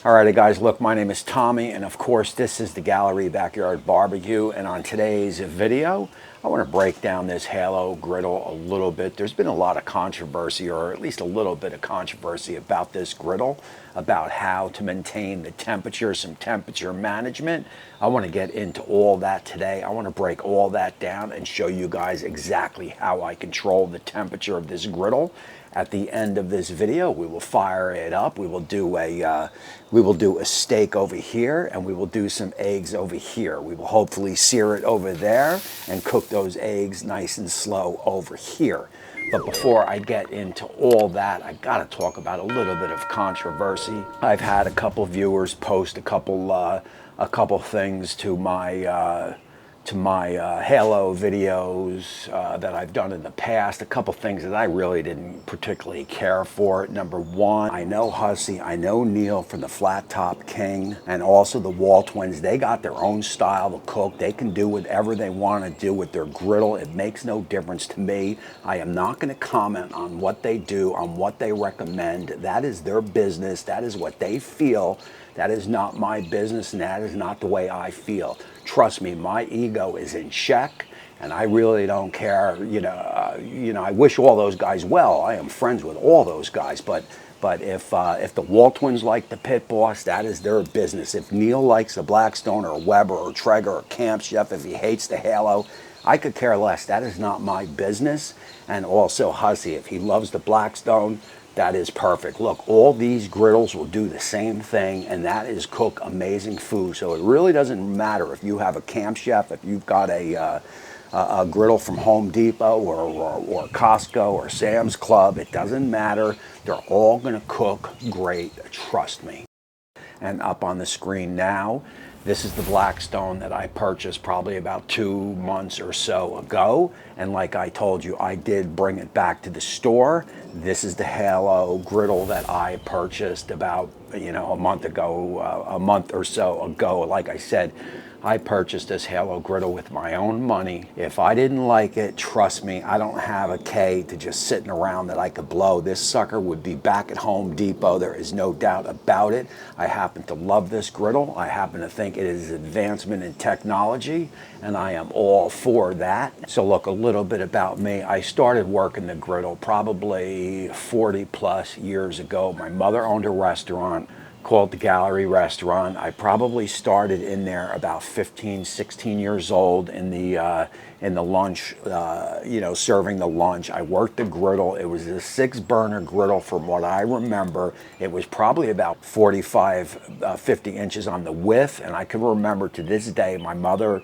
Alrighty guys, look, my name is Tommy, and of course this is the Gallery Backyard Barbecue, and on today's video I want to break down this Halo griddle a little bit. There's been a lot of controversy, or at least a little bit of controversy about this griddle, about how to maintain the temperature, some temperature management. I want to get into all that today. I want to break all that down and show you guys exactly how I control the temperature of this griddle. At the end of this video, we will fire it up. We will do a steak over here, and we will do some eggs over here. We will hopefully sear it over there and cook those eggs nice and slow over here. But before I get into all that, I gotta talk about a little bit of controversy. I've had a couple viewers post a couple things to my Halo videos that I've done in the past, a couple things that I really didn't particularly care for. Number one, I know Hussey, I know Neil from the Flat Top King, and also the Wall Twins. They got their own style to cook. They can do whatever they want to do with their griddle. It makes no difference to me. I am not going to comment on what they do, on what they recommend. That is their business. That is what they feel. That is not my business, and that is not the way I feel. Trust me, my ego is in check, and I really don't care. I wish all those guys well. I am friends with all those guys, but if the Wall Twins like the Pit Boss, that is their business. If Neil likes a Blackstone or a Weber or Traeger or Camp Chef, if he hates the Halo, I could care less. That is not my business. And also Hussey, if he loves the Blackstone, that is perfect. Look, all these griddles will do the same thing, and that is cook amazing food. So it really doesn't matter if you have a Camp Chef, if you've got a griddle from Home Depot or Costco or Sam's Club. It doesn't matter. They're all going to cook great, trust me. And up on the screen now, this is the Blackstone that I purchased probably about 2 months or so ago. And like I told you, I did bring it back to the store. This is the Halo griddle that I purchased about, a month ago, a month or so ago. Like I said, I purchased this Halo griddle with my own money. If I didn't like it, trust me, I don't have a K to just sitting around that I could blow. This sucker would be back at Home Depot. There is no doubt about it. I happen to love this griddle. I happen to think it is advancement in technology, and I am all for that. So look, a little bit about me. I started working the griddle probably 40 plus years ago. My mother owned a restaurant called the Gallery Restaurant. I probably started in there about 15, 16 years old in the lunch, serving the lunch. I worked the griddle. It was a 6-burner griddle from what I remember. It was probably about 45, 50 inches on the width, and I can remember to this day my mother,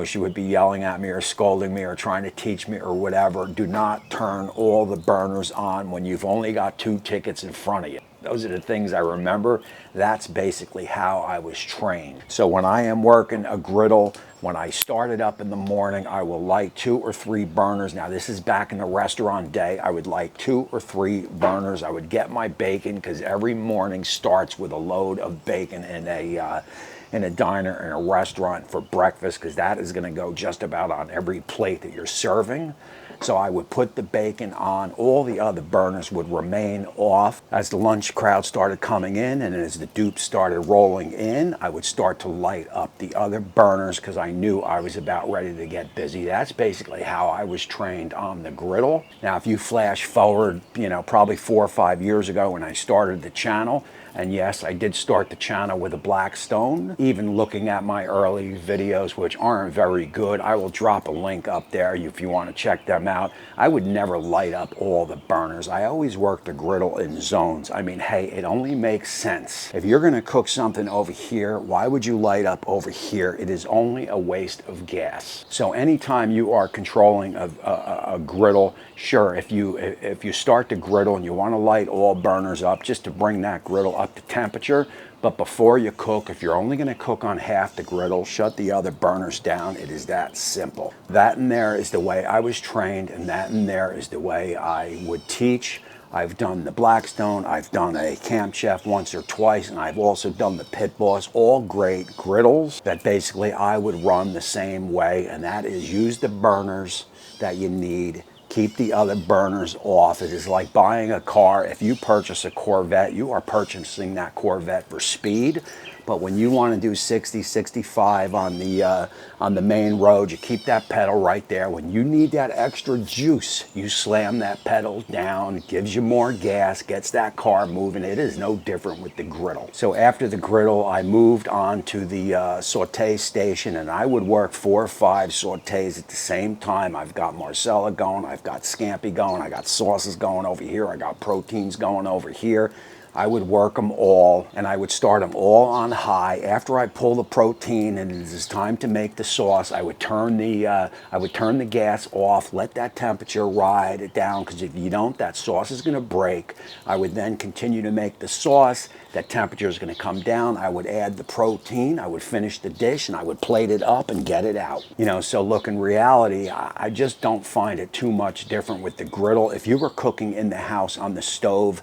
she would be yelling at me or scolding me or trying to teach me or whatever. Do not turn all the burners on when you've only got 2 tickets in front of you. Those are the things I remember. That's basically how I was trained. So when I am working a griddle, when I started up in the morning, I will light 2 or 3 burners. Now this is back in the restaurant day. I would light 2 or 3 burners. I would get my bacon, because every morning starts with a load of bacon in a diner, in a restaurant for breakfast, because that is going to go just about on every plate that you're serving. So I would put the bacon on. All the other burners would remain off. As the lunch crowd started coming in and as the dupes started rolling in, I would start to light up the other burners, because I knew I was about ready to get busy. That's basically how I was trained on the griddle. Now if you flash forward, probably 4 or 5 years ago when I started the channel, and yes, I did start the channel with a Blackstone. Even looking at my early videos, which aren't very good, I will drop a link up there if you want to check them out. I would never light up all the burners. I always worked the griddle in zones. I mean, hey, it only makes sense. If you're going to cook something over here, why would you light up over here? It is only a waste of gas. So anytime you are controlling a griddle, sure, if you start the griddle and you want to light all burners up just to bring that griddle up to temperature, but before you cook, if you're only going to cook on half the griddle, shut the other burners down. It is that simple. That in there is the way I was trained, and that in there is the way I would teach. I've done the Blackstone, I've done a Camp Chef once or twice, and I've also done the Pit Boss. All great griddles that basically I would run the same way, and that is use the burners that you need Keep the other burners off. It is like buying a car. If you purchase a Corvette, you are purchasing that Corvette for speed. But when you want to do 60, 65 on the main road, you keep that pedal right there. When you need that extra juice, you slam that pedal down. It gives you more gas, gets that car moving. It is no different with the griddle. So after the griddle, I moved on to the saute station, and I would work 4 or 5 sautés at the same time. I've got Marcella going, I've got scampi going, I got sauces going over here, I got proteins going over here. I would work them all, and I would start them all on high. After I pull the protein and it is time to make the sauce, I would turn the gas off, let that temperature ride it down, because if you don't, that sauce is going to break. I would then continue to make the sauce. That temperature is going to come down. I would add the protein, I would finish the dish, and I would plate it up and get it out. You know, so look, in reality, I just don't find it too much different with the griddle. If you were cooking in the house on the stove,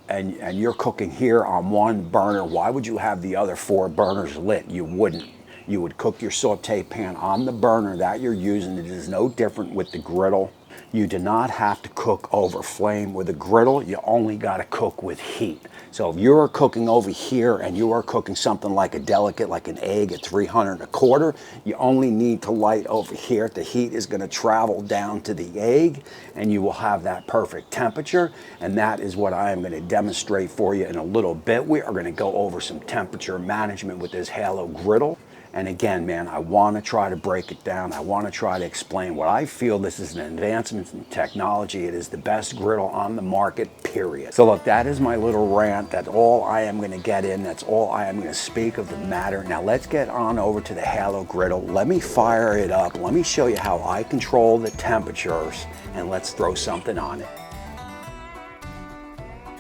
and you're cooking here on one burner, why would you have the other 4 burners lit? You wouldn't. You would cook your saute pan on the burner that you're using. It is no different with the griddle. You do not have to cook over flame. With a griddle, you only got to cook with heat. So if you're cooking over here and you are cooking something like a delicate, like an egg at 300 a quarter, you only need to light over here. The heat is going to travel down to the egg, and you will have that perfect temperature. And that is what I am going to demonstrate for you in a little bit. We are going to go over some temperature management with this Halo griddle. And again, man, I want to try to break it down. I want to try to explain what I feel. This is an advancement in technology. It is the best griddle on the market, period. So look, that is my little rant. That's all I am going to get in. That's all I am going to speak of the matter. Now let's get on over to the Halo griddle. Let me fire it up. Let me show you how I control the temperatures, and let's throw something on it.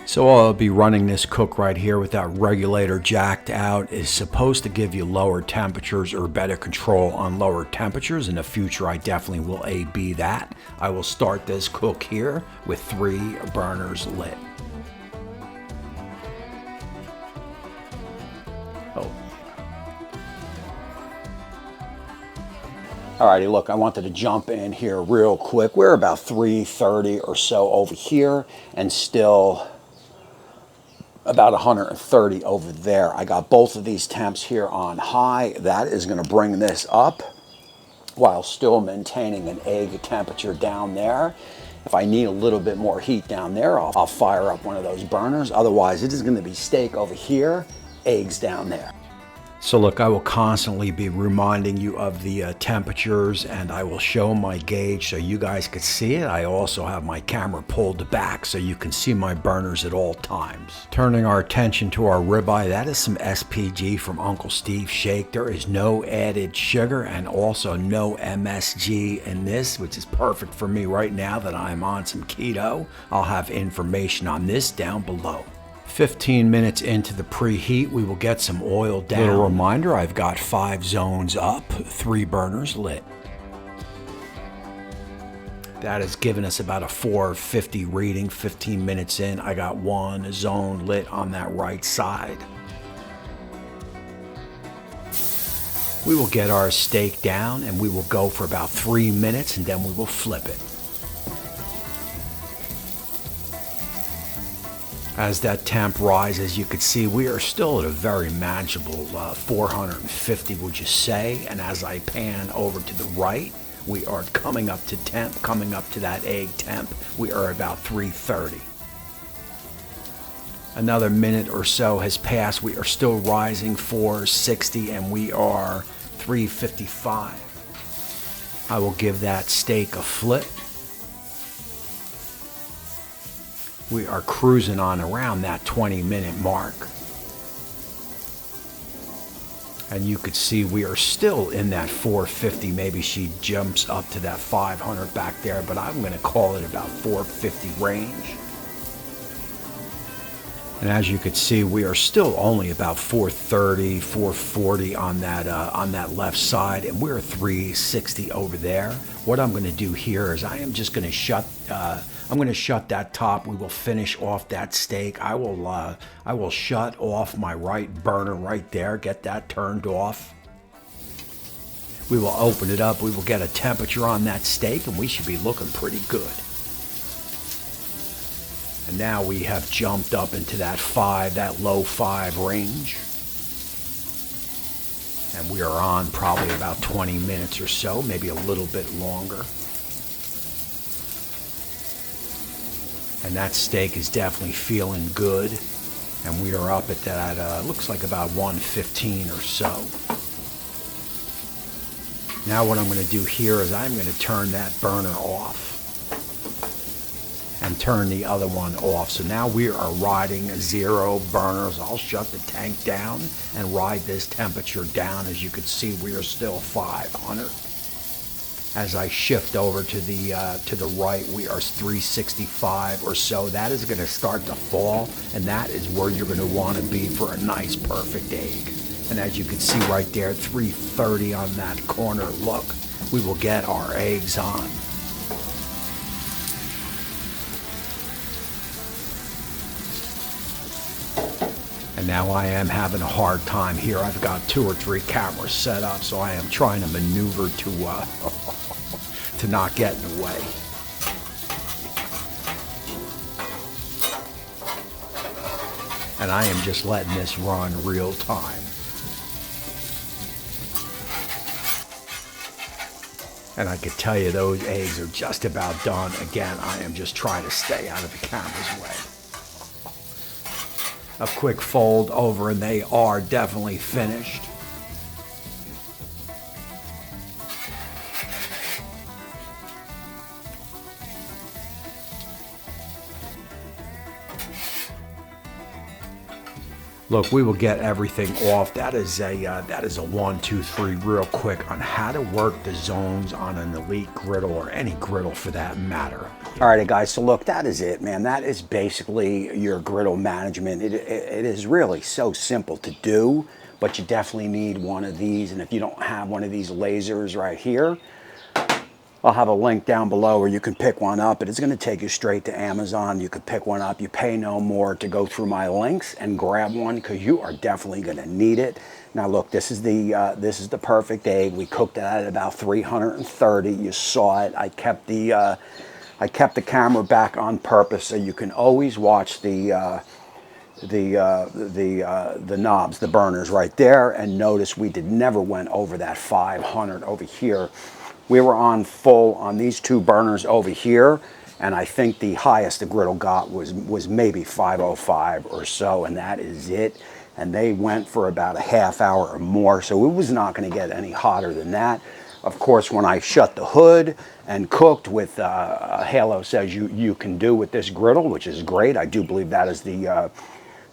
So I'll be running this cook right here with that regulator jacked out. It's supposed to give you lower temperatures or better control on lower temperatures. In the future, I definitely will A/B that. I will start this cook here with 3 burners lit. Oh. Alrighty, look, I wanted to jump in here real quick. We're about 330 or so over here, and still about 130 over there. I got both of these temps here on high. That is going to bring this up while still maintaining an egg temperature down there. If I need a little bit more heat down there, I'll fire up one of those burners. Otherwise, it is going to be steak over here, eggs down there. So look, I will constantly be reminding you of the temperatures, and I will show my gauge so you guys can see it. I also have my camera pulled back so you can see my burners at all times. Turning our attention to our ribeye, that is some SPG from Uncle Steve's Shake. There is no added sugar and also no MSG in this, which is perfect for me right now that I'm on some keto. I'll have information on this down below. 15 minutes into the preheat, we will get some oil down. Little reminder, I've got 5 zones up, 3 burners lit. That has given us about a 450 reading. 15 minutes in, I got 1 zone lit on that right side. We will get our steak down, and we will go for about 3 minutes, and then we will flip it. As that temp rises, you can see we are still at a very manageable 450, would you say? And as I pan over to the right, we are coming up to temp, coming up to that egg temp. We are about 330. Another minute or so has passed. We are still rising 460, and we are 355. I will give that steak a flip. We are cruising on around that 20-minute mark. And you could see we are still in that 450. Maybe she jumps up to that 500 back there, but I'm going to call it about 450 range. And as you could see, we are still only about 430, 440 on that left side, and we're 360 over there. What I'm going to do here is I am just going to shut that top. We will finish off that steak. I will shut off my right burner right there. Get that turned off. We will open it up. We will get a temperature on that steak, and we should be looking pretty good. And now we have jumped up into that low 5 range. And we are on probably about 20 minutes or so, maybe a little bit longer. And that steak is definitely feeling good. And we are up at that, looks like about 115 or so. Now what I'm going to do here is I'm going to turn that burner off and turn the other one off. So now we are riding 0 burners. I'll shut the tank down and ride this temperature down. As you can see, we are still 500. As I shift over to the right, we are 365 or so. That is going to start to fall, and that is where you're going to want to be for a nice perfect egg. And as you can see right there, 330 on that corner. Look, we will get our eggs on. And now I am having a hard time here. I've got 2 or 3 cameras set up, so I am trying to maneuver to not get in the way. And I am just letting this run real time. And I can tell you those eggs are just about done. Again, I am just trying to stay out of the camera's way. A quick fold over and they are definitely finished. Look, we will get everything off. That is a 1, 2, 3 real quick on how to work the zones on an Elite griddle, or any griddle for that matter. All right, guys, so look, that is it, man. That is basically your griddle management. It is really so simple to do, but you definitely need one of these. And if you don't have one of these lasers right here, I'll have a link down below where you can pick one up. It's going to take you straight to Amazon. You could pick one up. You pay no more to go through my links and grab one, because you are definitely going to need it. Now look, this is the perfect egg. We cooked it at about 330. You saw it. I kept the camera back on purpose so you can always watch the knobs, the burners right there, and notice we never went over that 500 over here. We were on full on these 2 burners over here, and I think the highest the griddle got was maybe 505 or so, and that is it. And they went for about a half hour or more, so it was not going to get any hotter than that. Of course, when I shut the hood and cooked with Halo says you can do with this griddle, which is great. I do believe that is the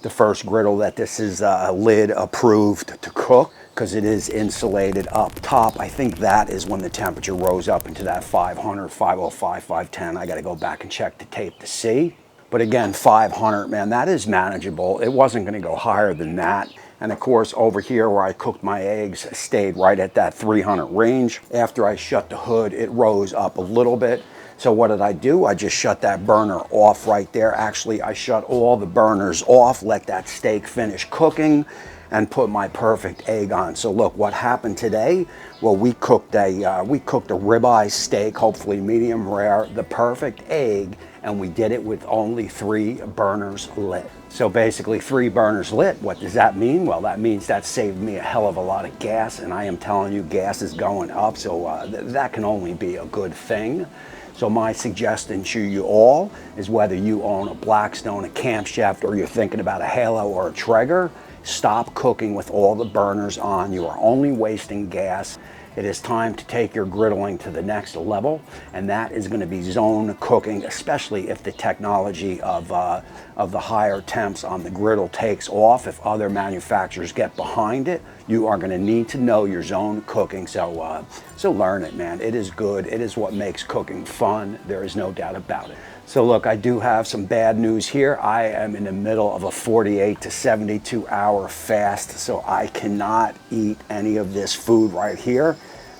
first griddle that this is lid approved to cook, because it is insulated up top. I think that is when the temperature rose up into that 500, 505, 510. I got to go back and check the tape to see. But again, 500, man, that is manageable. It wasn't going to go higher than that. And of course, over here where I cooked my eggs stayed right at that 300 range. After I shut the hood, it rose up a little bit. So what did I do? I just shut that burner off right there. Actually, I shut all the burners off, let that steak finish cooking, and put my perfect egg on. So look, what happened today? Well, we cooked a ribeye steak, hopefully medium rare, the perfect egg, and we did it with only 3 burners lit. So basically 3 burners lit. What does that mean? Well, that means that saved me a hell of a lot of gas, and I am telling you, gas is going up, so that can only be a good thing. So my suggestion to you all is, whether you own a Blackstone, a camshaft, or you're thinking about a Halo or a Traeger, stop cooking with all the burners on. You are only wasting gas. It is time to take your griddling to the next level, and that is going to be zone cooking, especially if the technology of the higher temps on the griddle takes off. If other manufacturers get behind it, you are going to need to know your zone cooking. So learn it, man. It is good. It is what makes cooking fun. There is no doubt about it. So look, I do have some bad news here. I am in the middle of a 48 to 72 hour fast, so I cannot eat any of this food right here.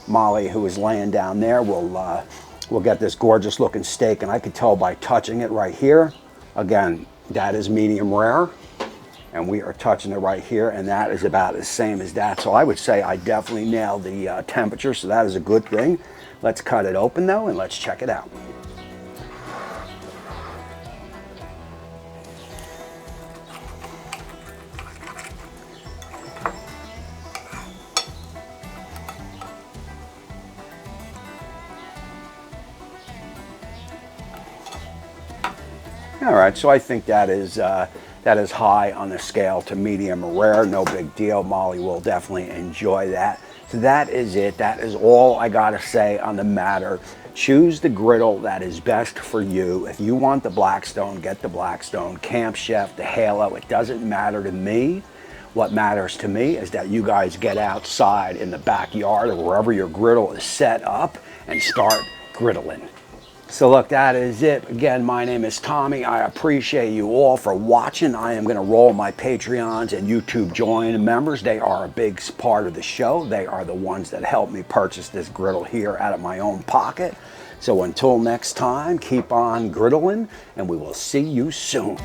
Molly, who is laying down there, will get this gorgeous looking steak, and I could tell by touching it right here. Again, that is medium rare, and we are touching it right here, and that is about the same as that. So I would say I definitely nailed the temperature, so that is a good thing. Let's cut it open though, and let's check it out. All right, so I think that is high on the scale to medium rare. No big deal. Molly will definitely enjoy that. So that is it. That is all I got to say on the matter. Choose the griddle that is best for you. If you want the Blackstone, get the Blackstone. Camp Chef, the Halo, it doesn't matter to me. What matters to me is that you guys get outside in the backyard or wherever your griddle is set up and start griddling. So look, that is it. Again, my name is Tommy. I appreciate you all for watching. I am going to roll my Patreons and YouTube Join members. They are a big part of the show. They are the ones that helped me purchase this griddle here out of my own pocket. So until next time, keep on griddling, and we will see you soon.